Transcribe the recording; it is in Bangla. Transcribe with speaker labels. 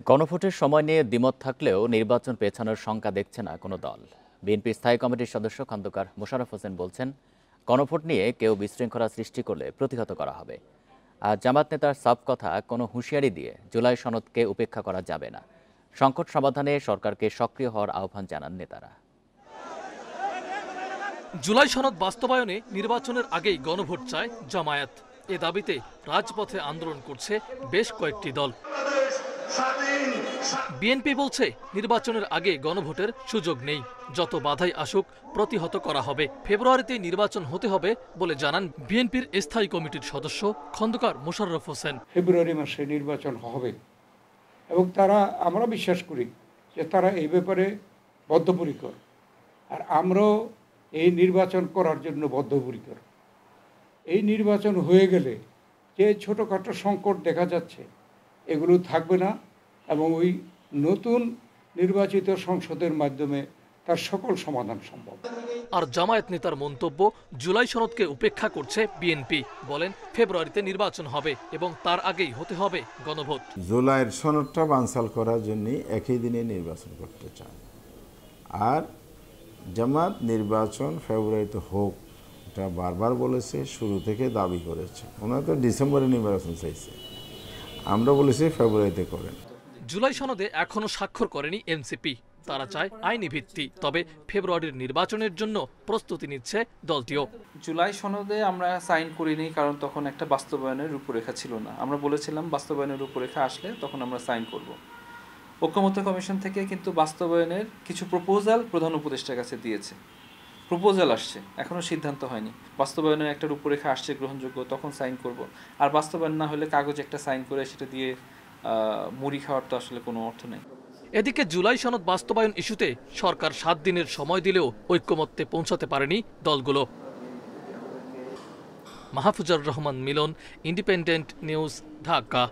Speaker 1: গণভোটের সময় নিয়ে দ্বিমত থাকলেও নির্বাচন পেছানোর শঙ্কা দেখছে না কোনো দল। বিএনপি স্থায়ী কমিটির সদস্য খন্দকার মোশাররফ হোসেন বলছেন, গণভোট নিয়ে কেউ বিশৃঙ্খলা সৃষ্টি করলে প্রতিহত করা হবে। আর জামাত নেতার সাফ কথা, কোনো হুঁশিয়ারি দিয়ে জুলাই সনদকে উপেক্ষা করা যাবে না। সংকট সমাধানে সরকারকে সক্রিয় হওয়ার আহ্বান জানান নেতারা।
Speaker 2: জুলাই সনদ বাস্তবায়নে নির্বাচনের আগেই গণভোট চায় জামায়াত। এ দাবিতে রাজপথে আন্দোলন করছে বেশ কয়েকটি দল। বিএনপি বলছে, নির্বাচনের আগে গণভোটের সুযোগ নেই, যত বাধাই আসুক প্রতিহত করা হবে। ফেব্রুয়ারিতে নির্বাচন হতে হবে বলে জানান বিএনপির স্থায়ী কমিটির সদস্য খন্দকার মোশাররফ হোসেন।
Speaker 3: ফেব্রুয়ারি মাসে নির্বাচন হবে এবং আমরা বিশ্বাস করি যে তারা এই ব্যাপারে বদ্ধপরিকর, আর আমরাও এই নির্বাচন করার জন্য বদ্ধপরিকর। এই নির্বাচন হয়ে গেলে যে ছোটোখাটো সংকট দেখা যাচ্ছে এগুলো থাকবে না এবং ওই নতুন নির্বাচিত সংসদের মাধ্যমে তার সকল সমাধান সম্ভব।
Speaker 2: আর জামায়াত নেতার মন্তব্য, জুলাই সনদকে উপেক্ষা করছে বিএনপি। বলেন, ফেব্রুয়ারিতে নির্বাচন হবে এবং তার আগেই হতে হবে গণভোট।
Speaker 4: জুলাইয়ের সনদটা বানচাল করার জন্য একই দিনে নির্বাচন করতে চান, আর জামাত নির্বাচন ফেব্রুয়ারিতে হোক এটা বারবার বলেছে, শুরু থেকে দাবি করেছে। ওনারা তো ডিসেম্বরে নির্বাচন চাইছে, আমরা বলেছি ফেব্রুয়ারিতে করেন।
Speaker 2: জুলাই সনদে এখনো স্বাক্ষর করেনি এনসিপি। তারা চায় আইনি ভিত্তি, তবে ফেব্রুয়ারির নির্বাচনের জন্য প্রস্তুতি নিচ্ছে দলটিও।
Speaker 5: জুলাই সনদে আমরা সাইন করিনি, কারণ তখন একটা বাস্তবায়নের রূপরেখা ছিল না। আমরা বলেছিলাম বাস্তবায়নের রূপরেখা আসলে তখন আমরা সাইন করব। ঐকমত্য কমিশন থেকে কিন্তু বাস্তবায়নের কিছু প্রপোজাল প্রধান উপদেষ্টার কাছে দিয়েছে। প্রপোজাল আসছে, এখনো সিদ্ধান্ত হয়নি। বাস্তবায়নের একটা রূপরেখা আসছে গ্রহণযোগ্য, তখন সাইন করব। আর বাস্তবায়ন না হলে কাগজে একটা সাইন করে সেটা দিয়ে মুড়ি খাওয়ার তো আসলে কোনো অর্থ নেই।
Speaker 2: এদিকে জুলাই সনদ বাস্তবায়ন ইস্যুতে সরকার 7 দিনের সময় দিলেও ঐক্যমত্যে পৌঁছাতে পারেনি দলগুলো। মাহফুজুর রহমান মিলন, ইন্ডিপেন্ডেন্ট নিউজ, ঢাকা।